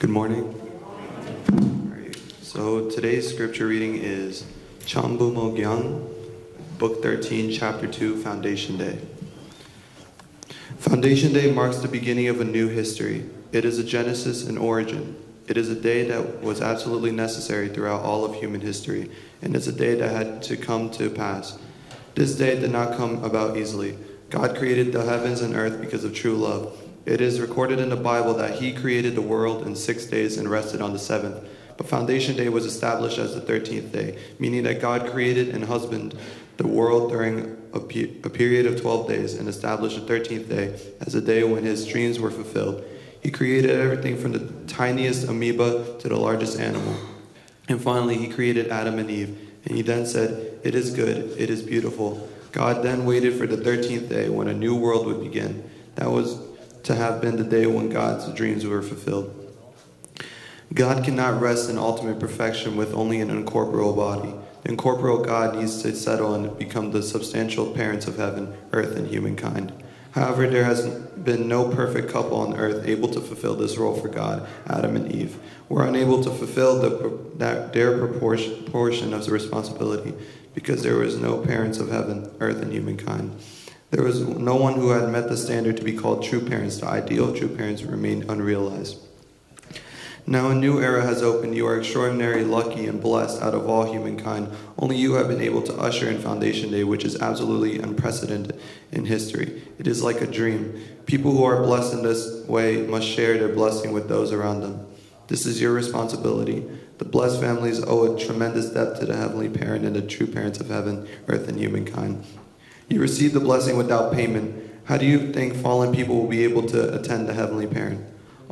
Good morning. All right. So today's scripture reading is Chambu Mogyan, Book 13, Chapter 2, Foundation Day. Foundation Day marks the beginning of a new history. It is a genesis and origin. It is a day that was absolutely necessary throughout all of human history, and it's a day that had to come to pass. This day did not come about easily. God created the heavens and earth because of true love. It is recorded in the Bible that He created the world in 6 days and rested on the seventh. But Foundation Day was established as the 13th day, meaning that God created and husbanded the world during a period of 12 days and established the 13th day as a day when His dreams were fulfilled. He created everything from the tiniest amoeba to the largest animal. And finally, He created Adam and Eve. And He then said, "It is good, it is beautiful." God then waited for the 13th day when a new world would begin. That was to have been the day when God's dreams were fulfilled. God cannot rest in ultimate perfection with only an incorporeal body. The incorporeal God needs to settle and become the substantial parents of heaven, earth, and humankind. However, there has been no perfect couple on earth able to fulfill this role for God. Adam and Eve were unable to fulfill their proportion of the responsibility because there was no parents of heaven, earth, and humankind. There was no one who had met the standard to be called true parents. The ideal true parents remained unrealized. Now a new era has opened. You are extraordinarily lucky and blessed out of all humankind. Only you have been able to usher in Foundation Day, which is absolutely unprecedented in history. It is like a dream. People who are blessed in this way must share their blessing with those around them. This is your responsibility. The blessed families owe a tremendous debt to the Heavenly Parent and the true parents of heaven, earth, and humankind. You receive the blessing without payment. How do you think fallen people will be able to attend the Heavenly Parent?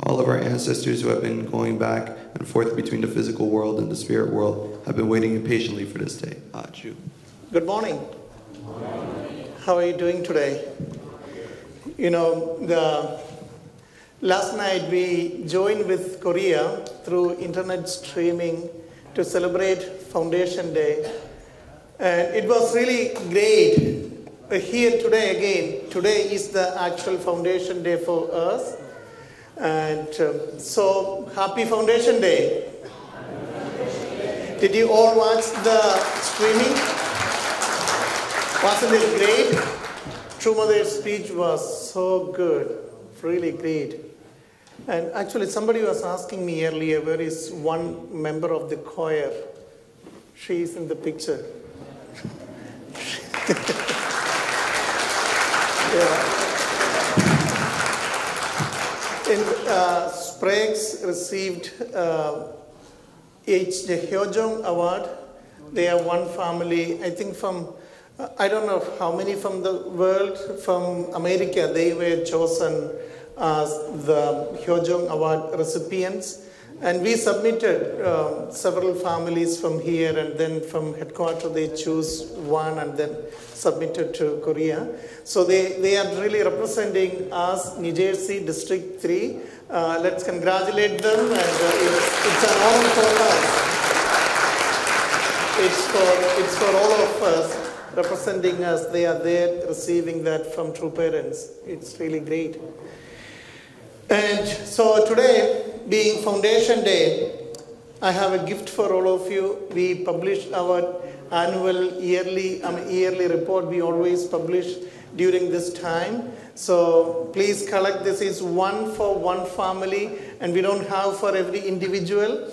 All of our ancestors who have been going back and forth between the physical world and the spirit world have been waiting impatiently for this day. Good morning. How are you doing today? You know, last night we joined with Korea through internet streaming to celebrate Foundation Day. And it was really great. Here today again. Today is the actual Foundation Day for us. And so, happy Foundation Day. Did you all watch the streaming? Wasn't it great? True Mother's speech was so good, really great. And actually somebody was asking me earlier, where is one member of the choir? She is in the picture. Yeah. Sprague's received the Hyojong Award. They are one family, I think from, I don't know how many from the world, from America, they were chosen as the Hyojong Award recipients. And we submitted several families from here, and then from headquarters they choose one and then submitted to Korea. So they are really representing us, New Jersey District 3. Let's congratulate them, and it's an honor for us. It's for all of us representing us. They are there receiving that from true parents. It's really great. And so today, being Foundation Day, I have a gift for all of you. We publish our annual yearly report. We always publish during this time. So please collect. This is one for one family, and we don't have for every individual.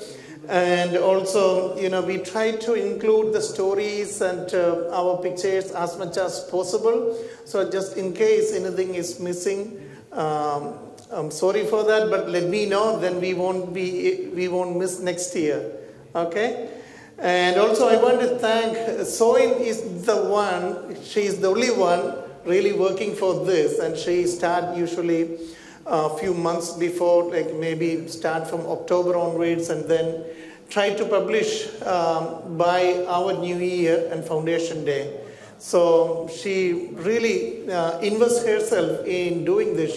And also, you know, we try to include the stories and our pictures as much as possible. So just in case anything is missing, I'm sorry for that, but let me know, then we won't miss next year. Okay? And also I want to thank Soin is the one, she is the only one really working for this, and she start usually a few months before, like maybe start from October onwards, and then try to publish by our New Year and Foundation Day. So she really invests herself in doing this.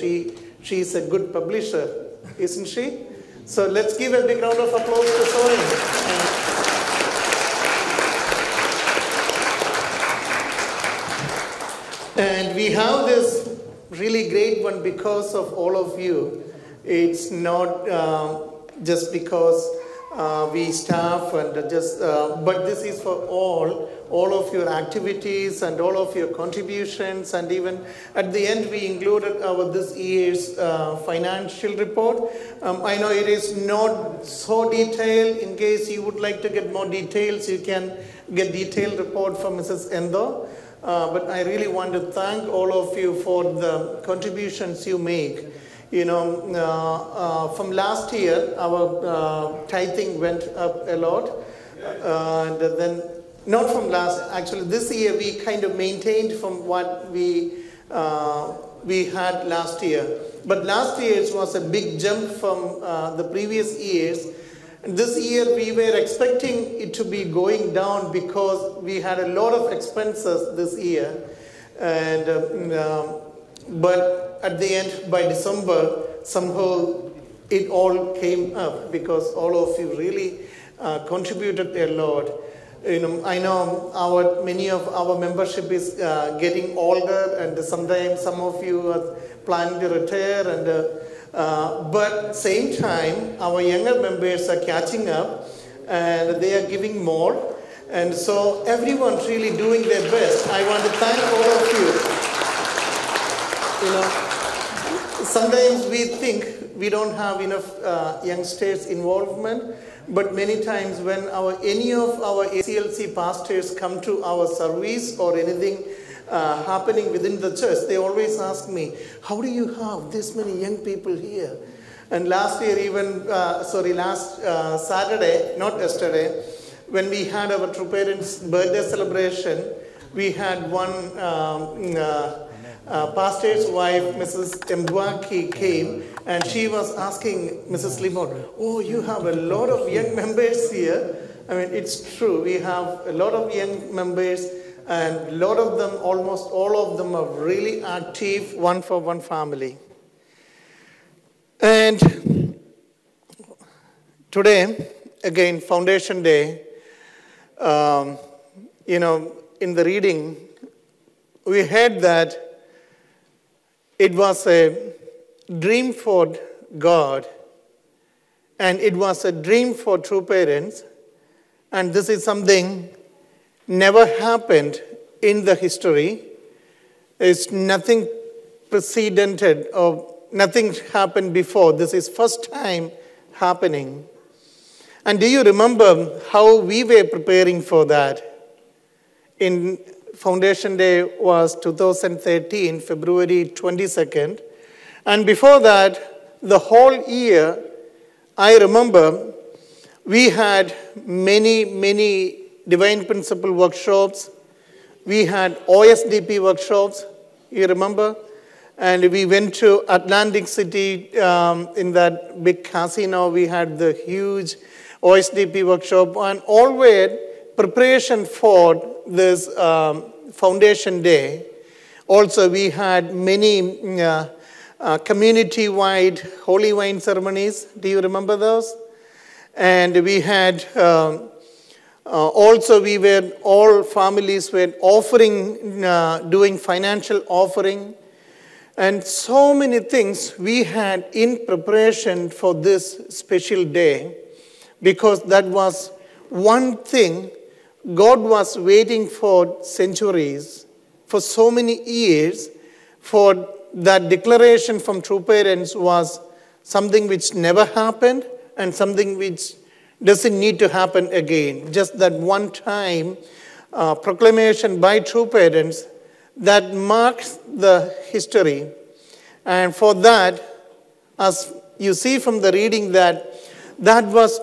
She's a good publisher, isn't she? So let's give a big round of applause to Soin. And we have this really great one because of all of you. It's not just because we staff and but this is for all of your activities and all of your contributions, and even at the end we included this year's financial report. I know it is not so detailed. In case you would like to get more details, you can get detailed report from Mrs. Endo. But I really want to thank all of you for the contributions you make. You know, from last year, our tithing went up a lot. And then, not from last, actually this year we kind of maintained from what we had last year. But last year it was a big jump from the previous years. And this year we were expecting it to be going down because we had a lot of expenses this year. And but at the end, by December, somehow it all came up because all of you really contributed a lot. You know, I know many of our membership is getting older, and sometimes some of you are planning to retire, and but same time our younger members are catching up and they are giving more, and so everyone's really doing their best. I want to thank all of you. You know, sometimes we think we don't have enough youngsters involvement, but many times when any of our ACLC pastors come to our service or anything happening within the church, they always ask me, how do you have this many young people here? And last year even, last Saturday, not yesterday, when we had our True Parents birthday celebration, we had one pastor's wife, Mrs. Mbwaki, came, and she was asking Mrs. Limon, oh, you have a lot of young members here. I mean, it's true. We have a lot of young members, and a lot of them, almost all of them, are really active, one for one family. And today, again, Foundation Day, you know, in the reading, we heard that it was a dream for God, and it was a dream for True Parents, and this is something never happened in the history. There's nothing precedented or nothing happened before. This is first time happening. And do you remember how we were preparing for that? In Foundation Day was 2013, February 22nd. And before that, the whole year, I remember we had many Divine Principle workshops. We had OSDP workshops, you remember? And we went to Atlantic City in that big casino. We had the huge OSDP workshop, and always preparation for this Foundation Day. Also, we had many community-wide holy wine ceremonies. Do you remember those? And we had also, all families were offering, doing financial offering. And so many things we had in preparation for this special day, because that was one thing God was waiting for centuries, for so many years, for that declaration from True Parents was something which never happened and something which doesn't need to happen again. Just that one time proclamation by True Parents that marks the history. And for that, as you see from the reading, that was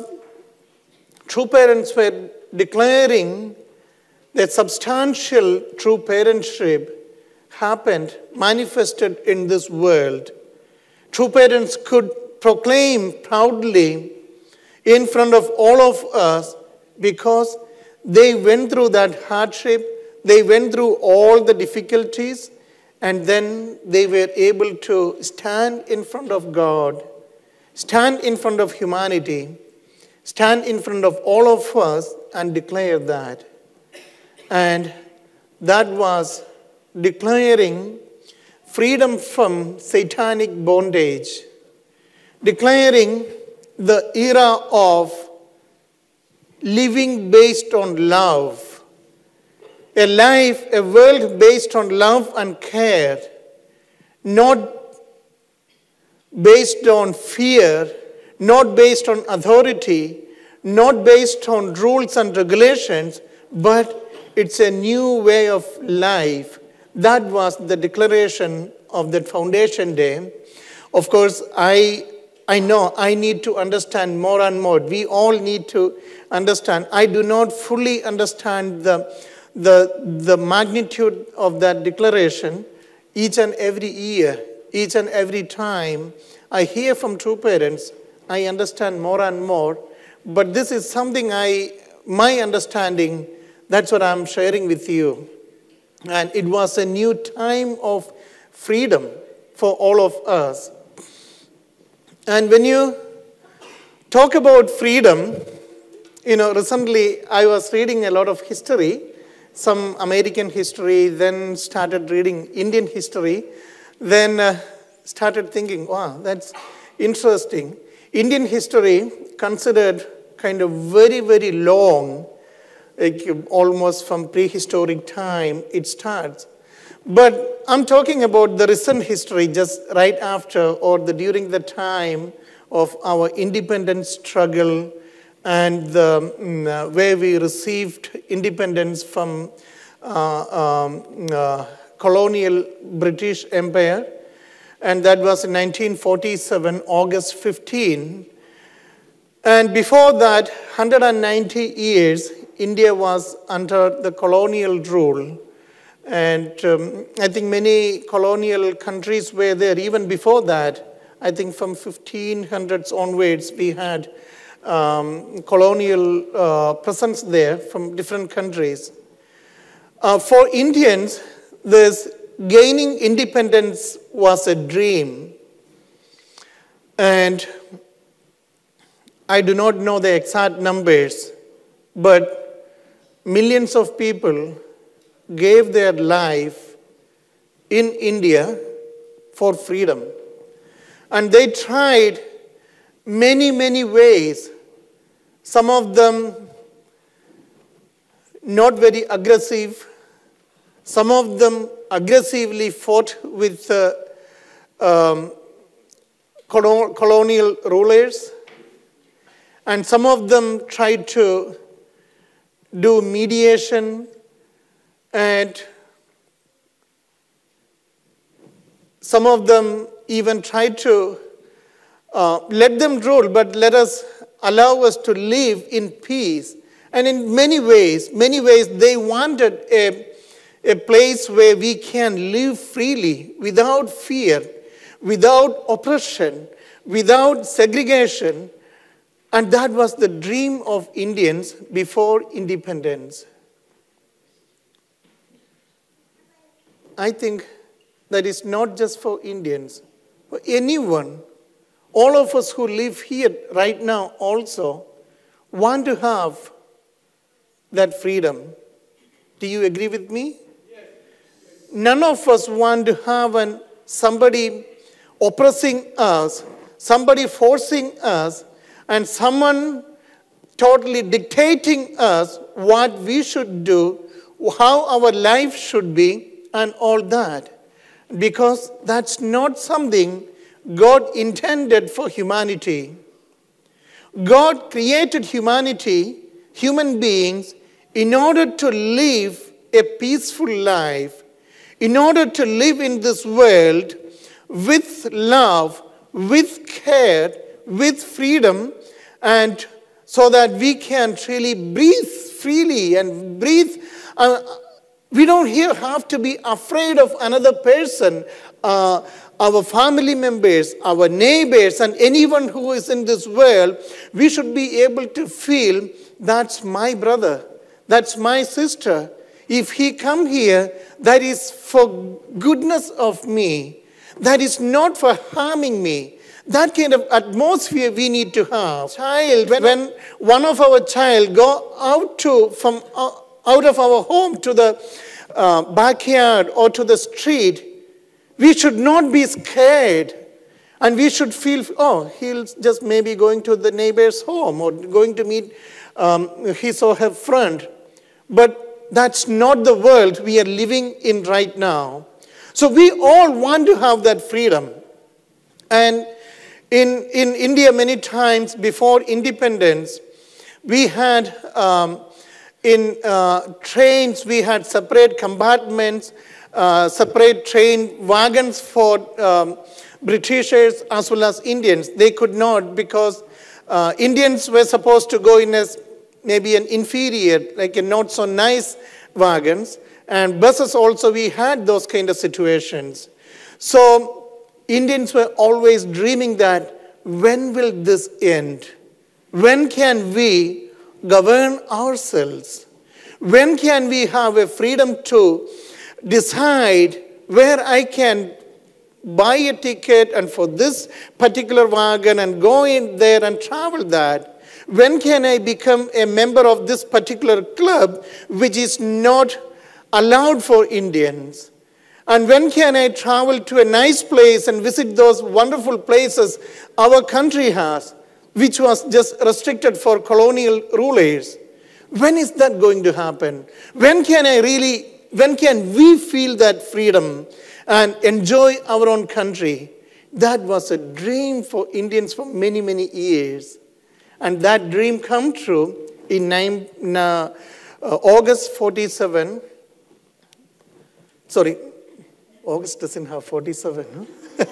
True Parents were declaring that substantial true parentship happened, manifested in this world. True Parents could proclaim proudly in front of all of us because they went through that hardship, they went through all the difficulties, and then they were able to stand in front of God, stand in front of humanity, stand in front of all of us and declare that. And that was declaring freedom from satanic bondage, declaring the era of living based on love. A life, a world based on love and care, not based on fear, not based on authority, not based on rules and regulations, but it's a new way of life. That was the declaration of that foundation day. Of course, I know I need to understand more and more. We all need to understand. I do not fully understand the magnitude of that declaration. Each and every year, each and every time I hear from true parents, I understand more and more. But this is something my understanding, that's what I'm sharing with you. And it was a new time of freedom for all of us. And when you talk about freedom, recently I was reading a lot of history, some American history, then started reading Indian history, then started thinking, wow, that's interesting. Indian history considered kind of very, very long, like almost from prehistoric time it starts. But I'm talking about the recent history just right after or during the time of our independence struggle and where we received independence from colonial British Empire. And that was in 1947, August 15. And before that, 190 years, India was under the colonial rule. And I think many colonial countries were there even before that. I think from 1500s onwards, we had colonial presence there from different countries. For Indians, this gaining independence was a dream. And I do not know the exact numbers, but millions of people gave their life in India for freedom. And they tried many, many ways. Some of them not very aggressive. Some of them aggressively fought with colonial rulers. And some of them tried to do mediation, and some of them even tried to let them rule, but allow us to live in peace. And in many ways, they wanted a place where we can live freely, without fear, without oppression, without segregation. And that was the dream of Indians before independence. I think that is not just for Indians, for anyone. All of us who live here right now also want to have that freedom. Do you agree with me? Yes. None of us want to have somebody oppressing us, somebody forcing us, and someone totally dictating us what we should do, how our life should be, and all that. Because that's not something God intended for humanity. God created humanity, human beings, in order to live a peaceful life, in order to live in this world with love, with care, with freedom, and so that we can really breathe freely and breathe. We don't have to be afraid of another person, our family members, our neighbors, and anyone who is in this world. We should be able to feel, that's my brother, that's my sister. If he come here, that is for goodness of me. That is not for harming me. That kind of atmosphere we need to have. When one of our child go out of our home to the backyard or to the street, we should not be scared. And we should feel, oh, he'll just maybe going to the neighbor's home or going to meet his or her friend. But that's not the world we are living in right now. So we all want to have that freedom. And in India, many times before independence, we had, in trains, we had separate compartments, separate train wagons for Britishers as well as Indians. They could not, because Indians were supposed to go in as maybe an inferior, like a not so nice wagons. And buses also, we had those kind of situations. So Indians were always dreaming that, when will this end? When can we govern ourselves? When can we have a freedom to decide where I can buy a ticket and for this particular wagon and go in there and travel that? When can I become a member of this particular club which is not allowed for Indians? And when can I travel to a nice place and visit those wonderful places our country has, which was just restricted for colonial rulers? When is that going to happen? When can we feel that freedom and enjoy our own country? That was a dream for Indians for many, many years. And that dream come true in August 47. Sorry, August doesn't have 47, huh?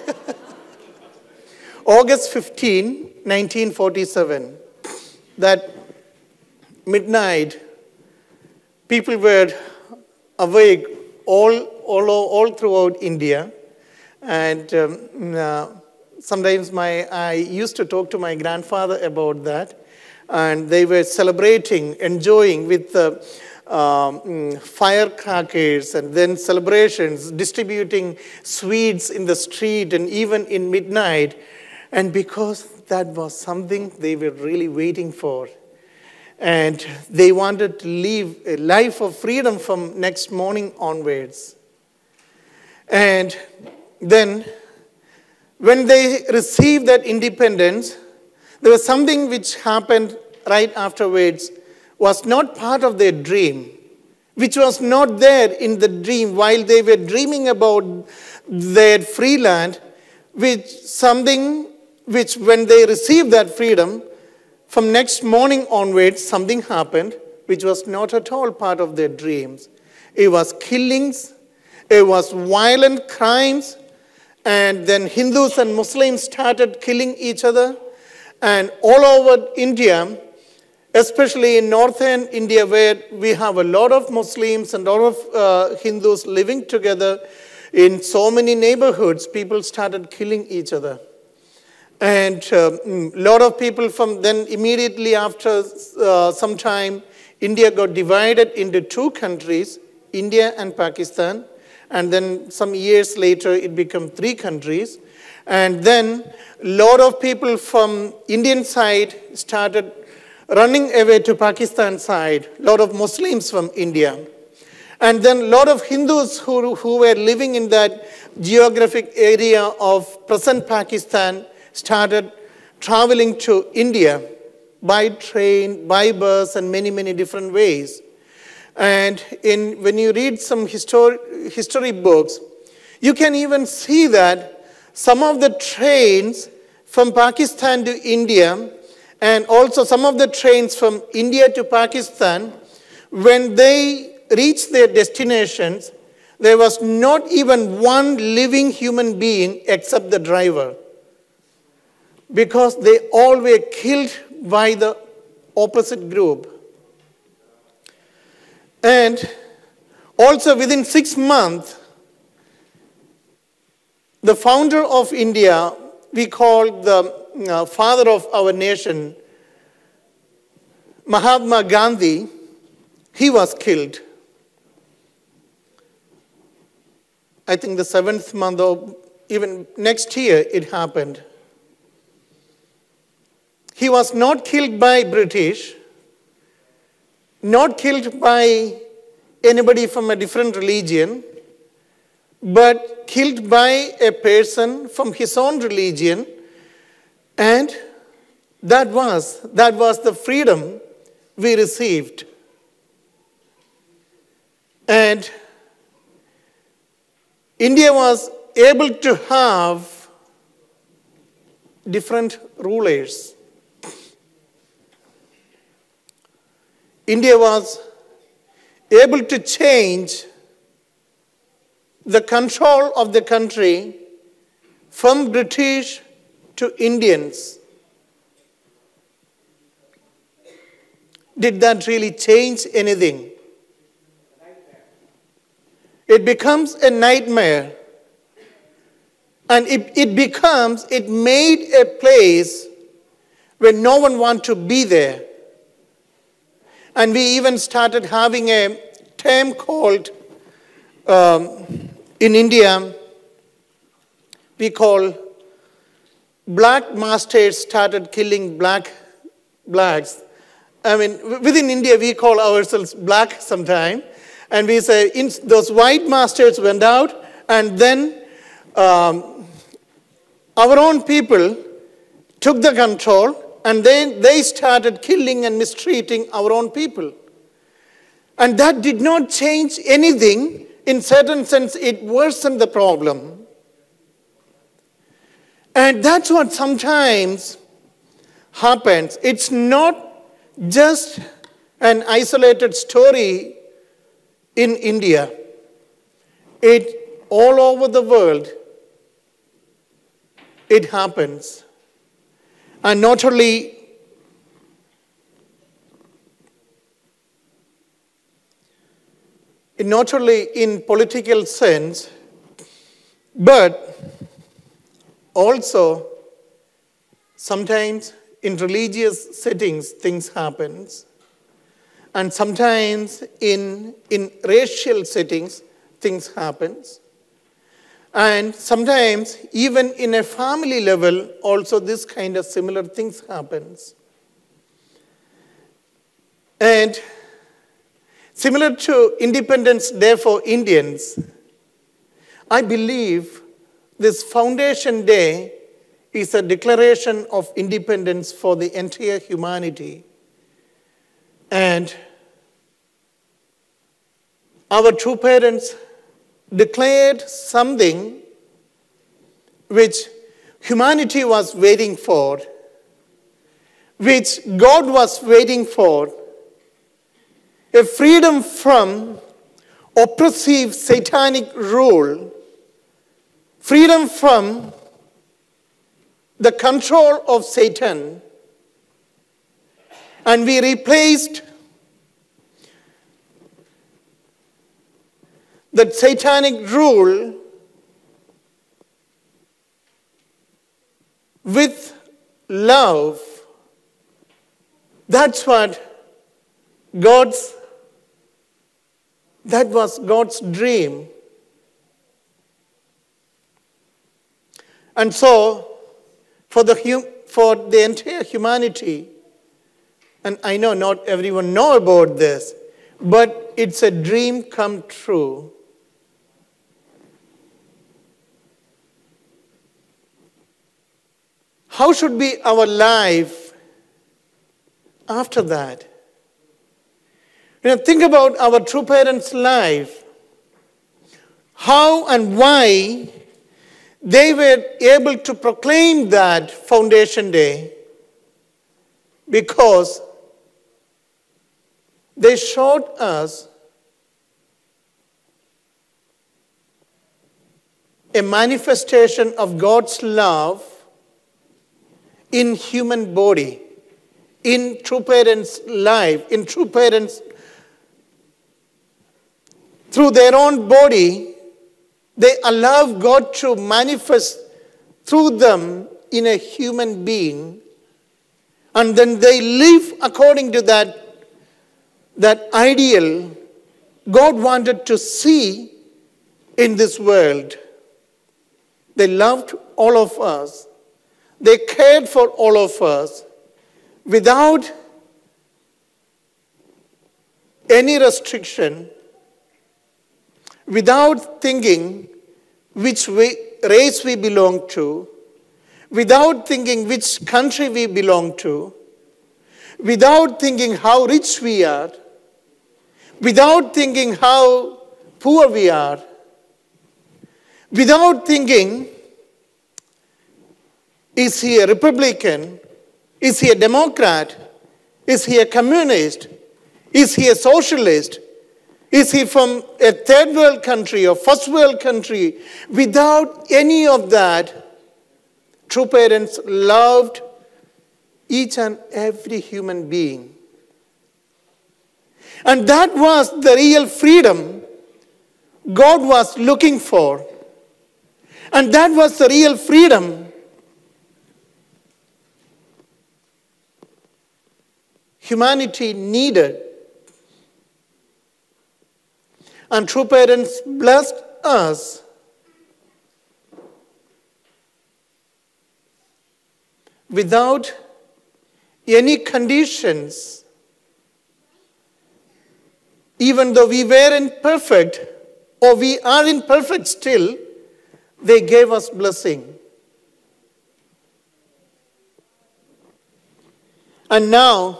August 15, 1947, that midnight, people were awake all throughout India. And sometimes I used to talk to my grandfather about that. And they were celebrating, enjoying with firecrackers and then celebrations, distributing sweets in the street and even in midnight. And because that was something they were really waiting for. And they wanted to live a life of freedom from next morning onwards. And then when they received that independence, there was something which happened right afterwards, was not part of their dream, which was not there in the dream while they were dreaming about their free land, which when they received that freedom, from next morning onwards, something happened which was not at all part of their dreams. It was killings, it was violent crimes, and then Hindus and Muslims started killing each other. And all over India, especially in northern India, where we have a lot of Muslims and a lot of Hindus living together in so many neighborhoods, people started killing each other. And a lot of people from then immediately after some time, India got divided into two countries, India and Pakistan. And then some years later, it became three countries. And then a lot of people from Indian side started running away to Pakistan side, a lot of Muslims from India. And then a lot of Hindus who were living in that geographic area of present Pakistan started traveling to India by train, by bus, and many, many different ways. And when you read some history books, you can even see that some of the trains from Pakistan to India, and also some of the trains from India to Pakistan, when they reached their destinations, there was not even one living human being except the driver, because they all were killed by the opposite group. And also within 6 months, the founder of India, we call the father of our nation, Mahatma Gandhi, he was killed. I think the 7th month or even next year it happened. He was not killed by British, not killed by anybody from a different religion, but killed by a person from his own religion, and that was the freedom we received. And India was able to have different rulers. India was able to change the control of the country from British to Indians. Did that really change anything? It becomes a nightmare. And it made a place where no one wants to be there. And we even started having a term called, in India, we call black masters started killing blacks. I mean, within India, we call ourselves black sometime. And we say those white masters went out, and then our own people took the control, and then they started killing and mistreating our own people. And that did not change anything. In certain sense, it worsened the problem. And that's what sometimes happens. It's not just an isolated story in India. All over the world, it happens. And not only in political sense, but also sometimes in religious settings things happen. And sometimes in racial settings, things happen. And sometimes even in a family level, also this kind of similar things happens. And similar to Independence Day for Indians, I believe this Foundation Day is a declaration of independence for the entire humanity. And our true parents declared something which humanity was waiting for, which God was waiting for, a freedom from oppressive satanic rule, freedom from the control of Satan. And we replaced that satanic rule with love. That was God's dream. And so, for the entire humanity, and I know not everyone knows about this, but it's a dream come true. How should be our life after that? Think about our true parents' life. How and why they were able to proclaim that Foundation Day? Because they showed us a manifestation of God's love in human body, in true parents' life, in true parents, through their own body, they allow God to manifest through them in a human being. And then they live according to that ideal God wanted to see in this world. They loved all of us. They cared for all of us without any restriction, without thinking which race we belong to, without thinking which country we belong to, without thinking how rich we are, without thinking how poor we are, without thinking, is he a Republican? Is he a Democrat? Is he a communist? Is he a socialist? Is he from a third world country or first world country? Without any of that, true parents loved each and every human being. And that was the real freedom God was looking for. And that was the real freedom humanity needed. And true parents blessed us without any conditions. Even though we weren't perfect, or we are imperfect still, they gave us blessing. And now,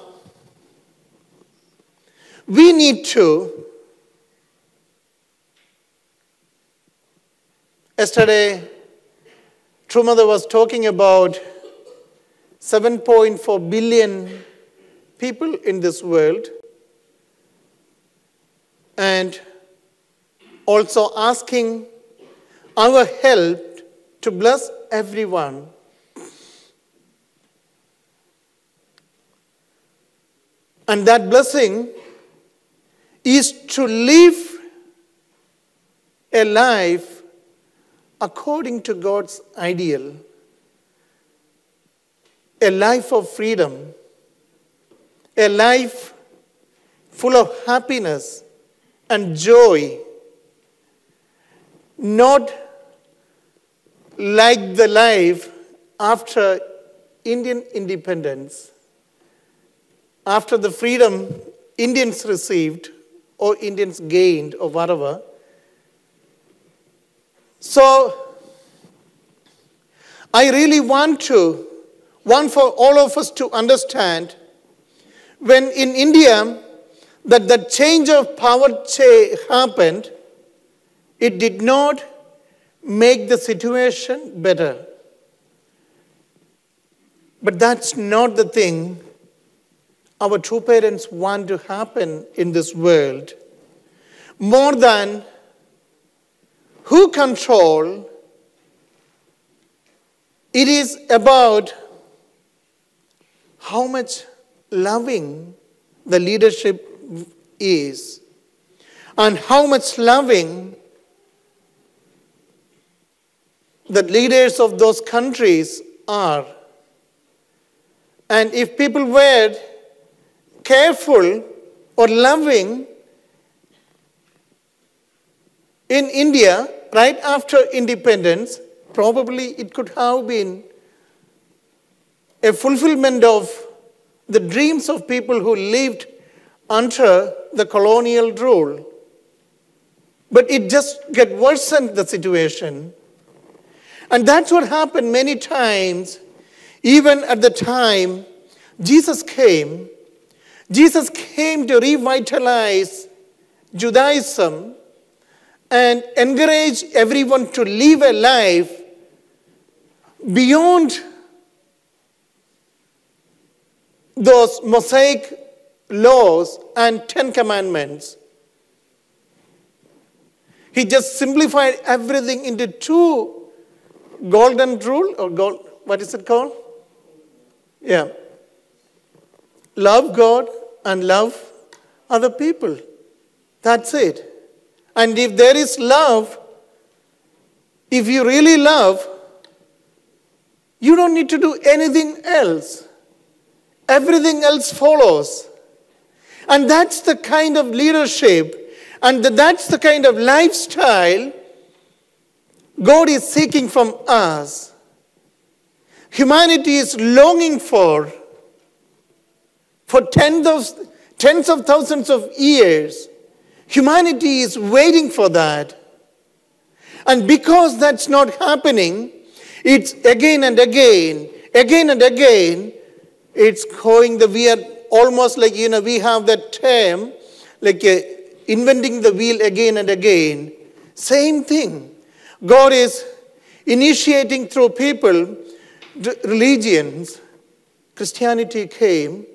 we need to. Yesterday, True Mother was talking about 7.4 billion people in this world, and also asking our help to bless everyone. And that blessing is to live a life according to God's ideal, a life of freedom, a life full of happiness and joy, not like the life after Indian independence, after the freedom Indians received or Indians gained or whatever. So I really want for all of us to understand, when in India that the change of power happened, it did not make the situation better. But that's not the thing our true parents want to happen in this world. More than who control, it is about how much loving the leadership is and how much loving the leaders of those countries are. And if people were careful or loving in India right after independence, probably it could have been a fulfillment of the dreams of people who lived under the colonial rule. But it just worsened the situation. And that's what happened many times. Even at the time Jesus came to revitalize Judaism and encourage everyone to live a life beyond those Mosaic laws and 10 commandments. He just simplified everything into 2 golden rule, or what is it called? Yeah. Love God and love other people. That's it. And if there is love, if you really love, you don't need to do anything else. Everything else follows. And that's the kind of leadership and that's the kind of lifestyle God is seeking from us. Humanity is longing for tens of thousands of years. Humanity is waiting for that. And because that's not happening, it's again and again, it's going we are almost like, we have that term, like inventing the wheel again and again. Same thing. God is initiating through people, religions. Christianity came,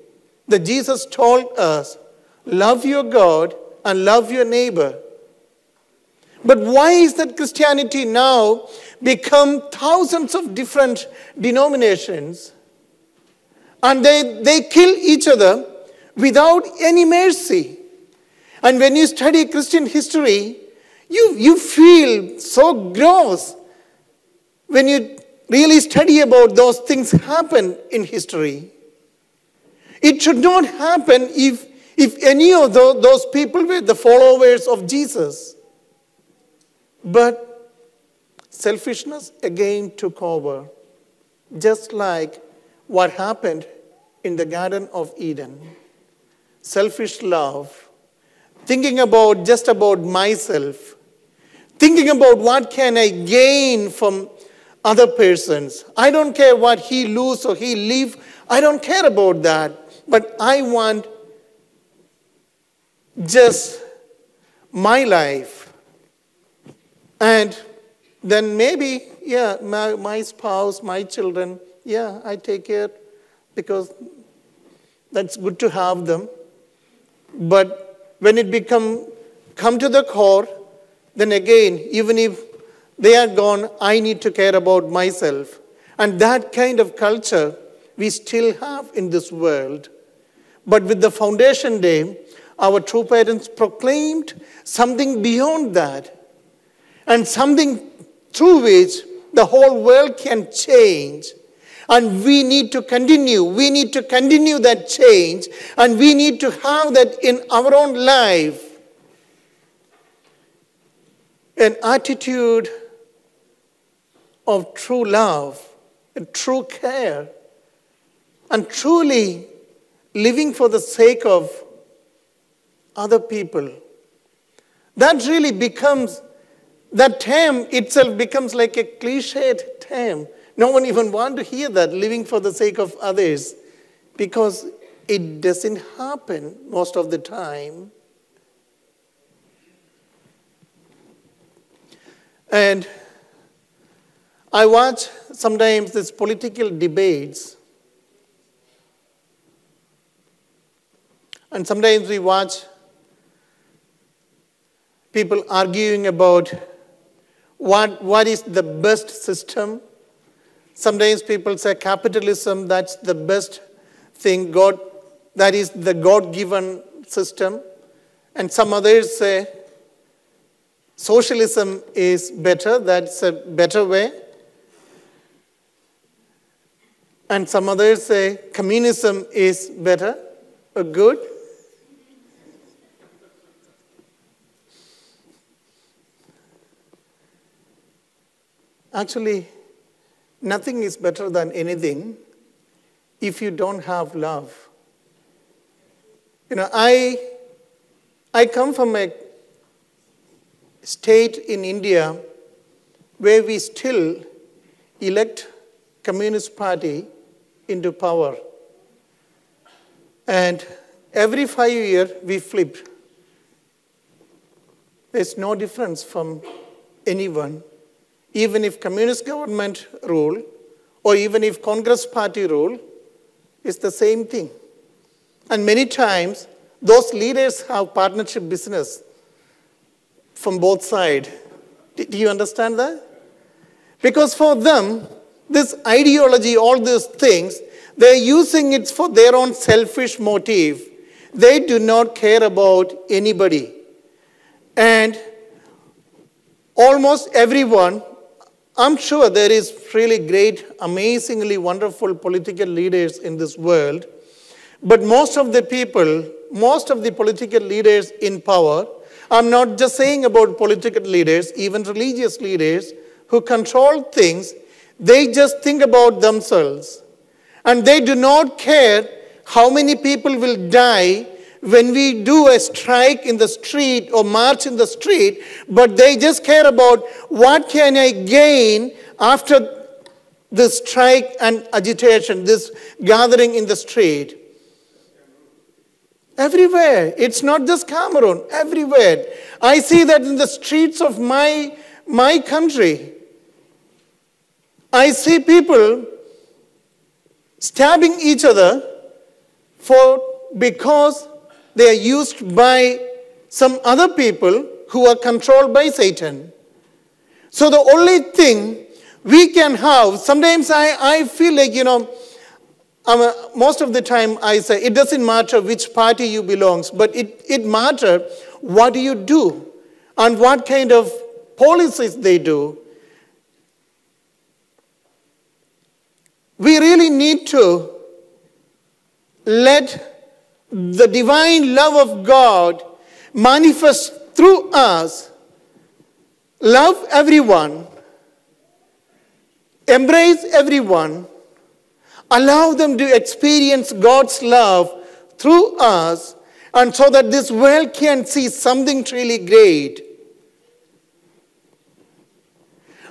that Jesus told us, love your God and love your neighbor. But why is that Christianity now become thousands of different denominations, and they kill each other without any mercy? And when you study Christian history, you feel so gross when you really study about those things happen in history. It should not happen if any of those people were the followers of Jesus. But selfishness again took over, just like what happened in the Garden of Eden. Selfish love, thinking about just about myself, thinking about what can I gain from other persons. I don't care what he lose or he leave. I don't care about that. But I want just my life. And then maybe, my spouse, my children, I take care because that's good to have them. But when it come to the core, then again, even if they are gone, I need to care about myself. And that kind of culture we still have in this world. But with the Foundation Day, our true parents proclaimed something beyond that, and something through which the whole world can change. And we need to continue. We need to continue that change, and we need to have that in our own life. An attitude of true love, a true care, and truly living for the sake of other people. That really becomes, that term itself becomes like a cliched term. No one even wants to hear that, living for the sake of others, because it doesn't happen most of the time. And I watch sometimes these political debates, and sometimes we watch people arguing about what is the best system. Sometimes people say capitalism, that's the best thing, that is the God-given system. And some others say socialism is better, that's a better way. And some others say communism is better or good. Actually, nothing is better than anything if you don't have love. I come from a state in India where we still elect Communist Party into power. And every 5 years we flip. There's no difference from anyone. Even if communist government rule, or even if Congress party rule, it's the same thing. And many times, those leaders have partnership business from both sides. Do you understand that? Because for them, this ideology, all these things, they're using it for their own selfish motive. They do not care about anybody. And almost everyone, I'm sure there is really great, amazingly wonderful political leaders in this world, but most of the people, most of the political leaders in power, I'm not just saying about political leaders, even religious leaders who control things, they just think about themselves. And they do not care how many people will die when we do a strike in the street or march in the street, but they just care about what can I gain after this strike and agitation, this gathering in the street. Everywhere. It's not just Cameroon. Everywhere. I see that in the streets of my country. I see people stabbing each other because they are used by some other people who are controlled by Satan. So the only thing we can have, sometimes I feel like, most of the time I say, it doesn't matter which party you belong, but it matters what do you do and what kind of policies they do. We really need to let the divine love of God manifest through us. Love everyone. Embrace everyone. Allow them to experience God's love through us, and so that this world can see something truly great.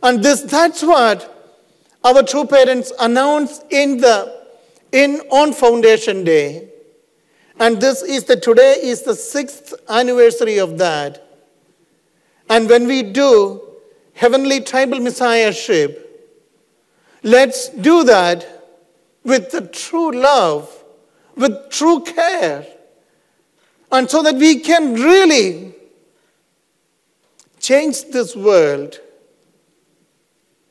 And that's what our true parents announced on Foundation Day. And today is the 6th anniversary of that. And when we do Heavenly Tribal Messiahship, let's do that with the true love, with true care, and so that we can really change this world.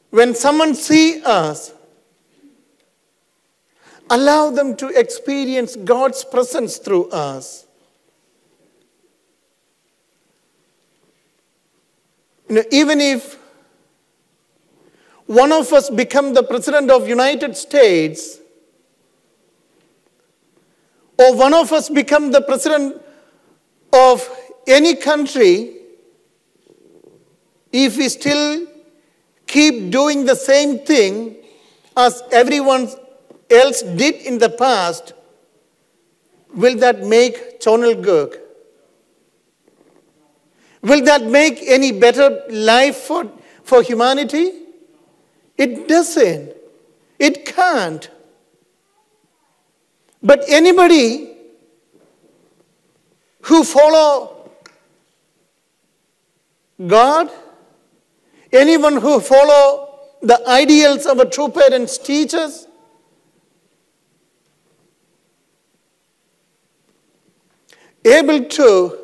When someone sees us, allow them to experience God's presence through us. Even if one of us become the President of the United States, or one of us become the President of any country, if we still keep doing the same thing as everyone else did in the past, will that make Chonalguk? Will that make any better life for humanity? It doesn't. It can't. But anybody who follow God, anyone who follow the ideals our true parents teach us, able to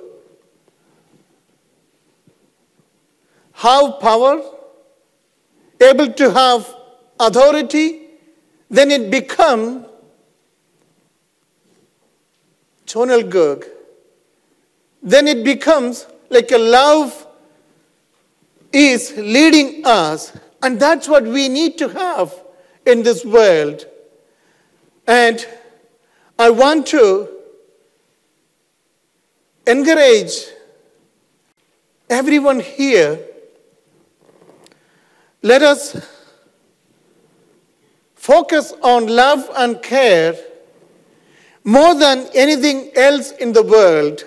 have power, able to have authority, then it becomes Chonalguk. Then it becomes like a love is leading us. And that's what we need to have in this world. And I want to encourage everyone here. Let us focus on love and care more than anything else in the world.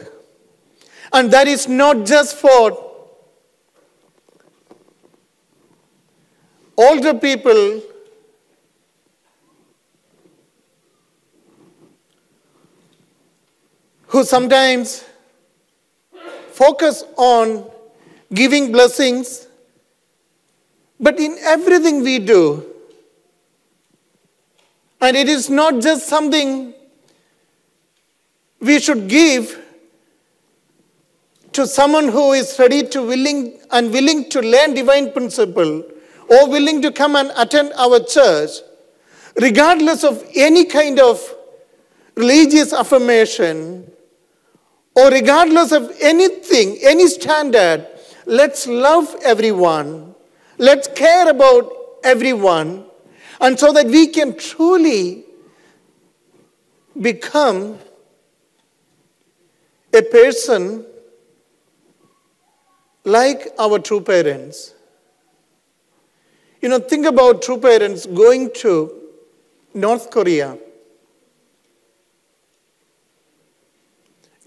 And that is not just for older people who sometimes focus on giving blessings, but in everything we do. And it is not just something we should give to someone who is willing to learn divine principle, or willing to come and attend our church, regardless of any kind of religious affirmation, or regardless of anything, any standard. Let's love everyone. Let's care about everyone. And so that we can truly become a person like our true parents. Think about true parents going to North Korea.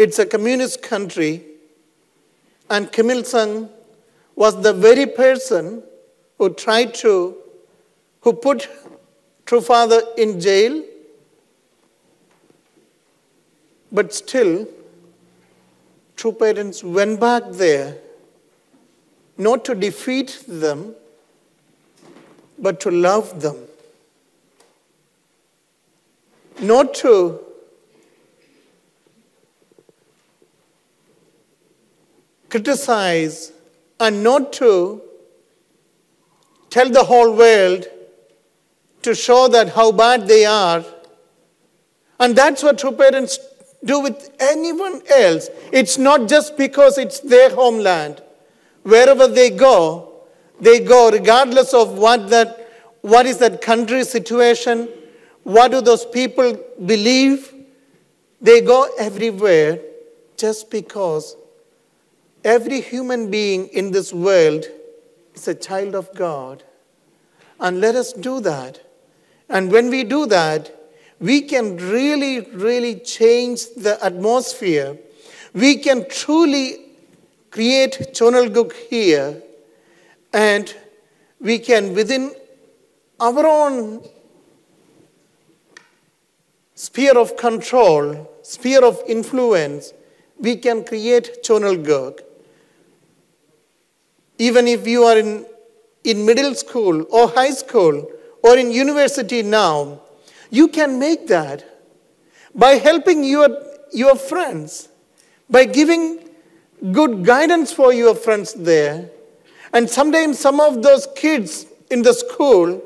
It's a communist country, and Kim Il-sung was the very person who put True Father in jail, but still, True Parents went back there not to defeat them, but to love them. Not to criticize and not to tell the whole world to show that how bad they are. And that's what True Parents do with anyone else. It's not just because it's their homeland. Wherever they go regardless of what is that country's situation, what do those people believe. They go everywhere just because every human being in this world is a child of God. And let us do that. And when we do that, we can really, really change the atmosphere. We can truly create Chonalguk here, and we can, within our own sphere of control, sphere of influence, we can create Chonalguk. Even if you are in middle school or high school or in university now, you can make that by helping your friends, by giving good guidance for your friends there. And sometimes some of those kids in the school,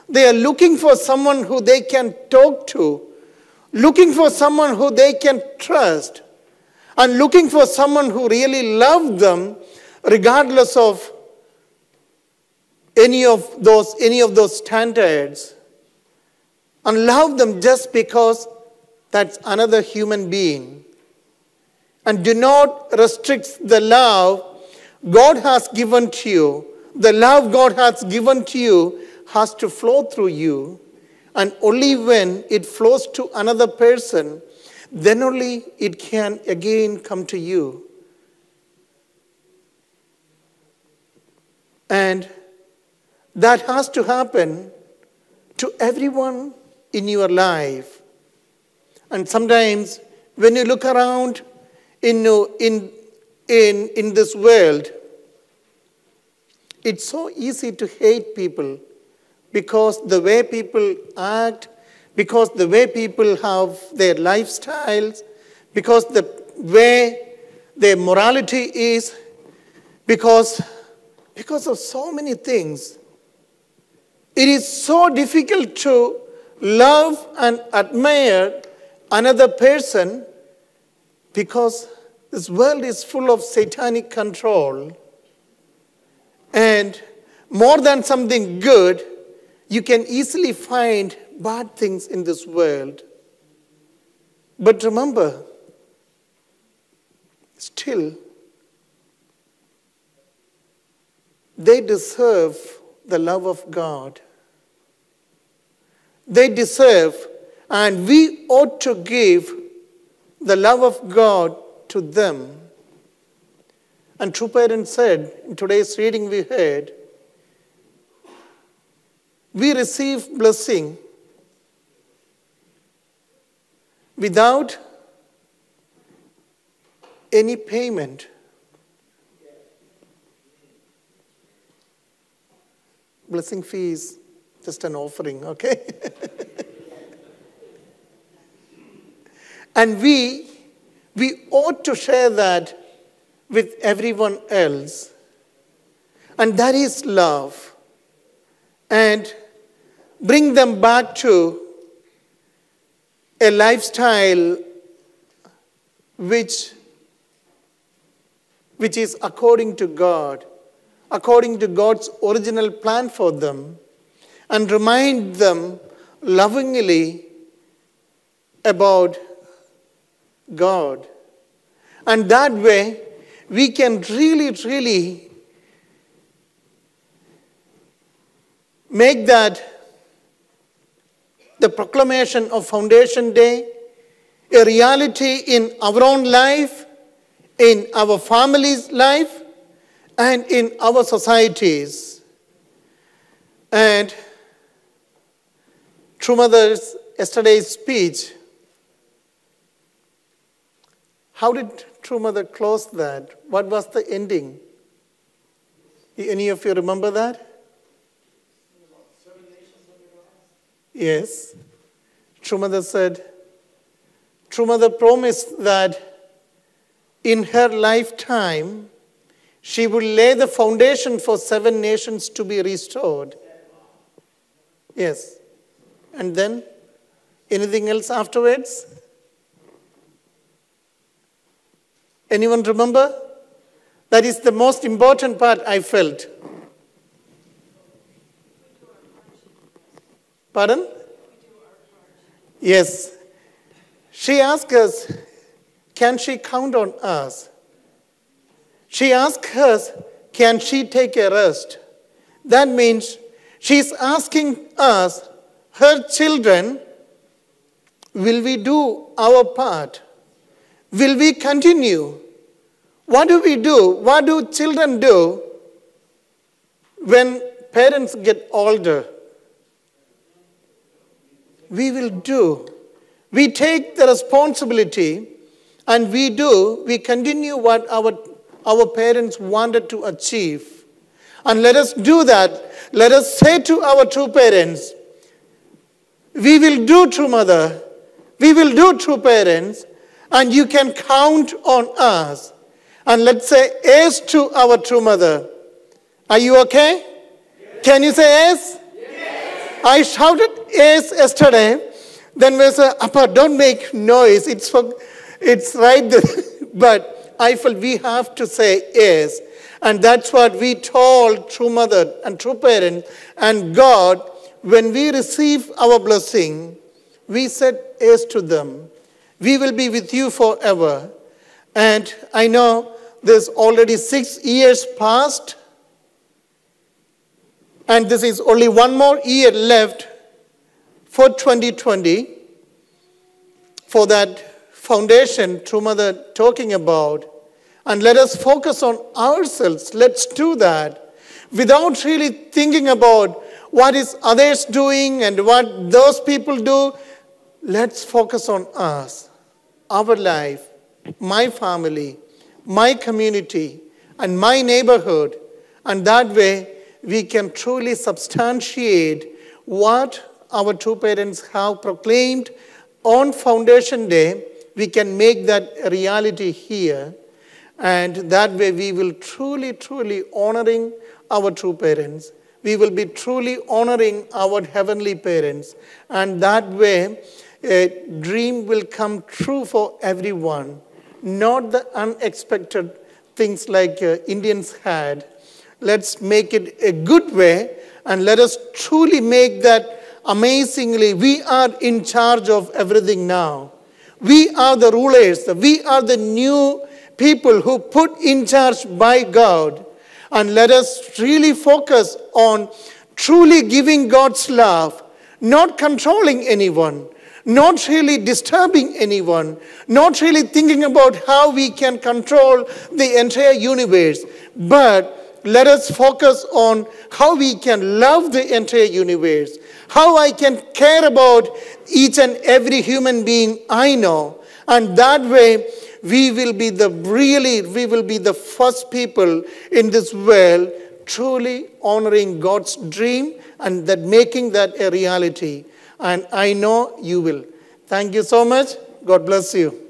they are looking for someone who they can talk to, looking for someone who they can trust, and looking for someone who really loves them regardless of any of those standards, and love them just because that's another human being. And do not restrict the love God has given to you. The love God has given to you has to flow through you. And only when it flows to another person, then only it can again come to you. And that has to happen to everyone in your life. And sometimes when you look around in this world, it's so easy to hate people because the way people act, because the way people have their lifestyles, because the way their morality is, because of so many things. It is so difficult to love and admire another person because this world is full of satanic control. And more than something good, you can easily find bad things in this world. But remember, still, they deserve the love of God. They deserve, and we ought to give the love of God to them. And True Parents said, in today's reading we heard, we receive blessing without any payment. Blessing fee is just an offering, okay? And we ought to share that with everyone else. And that is love. And bring them back to a lifestyle which is according to God, according to God's original plan for them, and remind them lovingly about God. And that way, we can really, really make that the proclamation of Foundation Day a reality in our own life, in our family's life, and in our societies. And True Mother's yesterday's speech, how did True Mother close that? What was the ending? Any of you remember that? Yes. True Mother said, True Mother promised that in her lifetime, she would lay the foundation for 7 nations to be restored. Yes. And then, anything else afterwards? Anyone remember? That is the most important part I felt. Pardon? Yes. She asked us, can she count on us? She asked us, can she take a rest? That means she's asking us, her children, will we do our part? Will we continue? What do we do? What do children do when parents get older? We will do. We take the responsibility and we continue what our parents wanted to achieve. And let us do that. Let us say to our true parents, we will do, True Mother. We will do, true parents, and you can count on us. And let's say yes to our True Mother. Are you okay? Yes. Can you say yes? Yes. I shouted yes yesterday. Then we said, Appa, don't make noise. It's right there. But I felt we have to say yes. And that's what we told True Mother and True Parent and God. When we receive our blessing, we said yes to them. We will be with you forever. And I know there's already 6 years past. And this is only 1 more year left for 2020. For that foundation True Mother talking about. And let us focus on ourselves. Let's do that. Without really thinking about what is others doing and what those people do. Let's focus on us, our life, my family, my community, and my neighborhood. And that way, we can truly substantiate what our true parents have proclaimed on Foundation Day. We can make that a reality here. And that way, we will truly, truly honoring our true parents. We will be truly honoring our heavenly parents. And that way, a dream will come true for everyone. Not the unexpected things like Indians had. Let's make it a good way and let us truly make that amazingly. We are in charge of everything now. We are the rulers. We are the new people who put in charge by God. And let us really focus on truly giving God's love, not controlling anyone, not really disturbing anyone, not really thinking about how we can control the entire universe, but let us focus on how we can love the entire universe, how I can care about each and every human being I know, and that way we will be the first people in this world truly honoring God's dream and that making that a reality. And I know you will. Thank you so much. God bless you.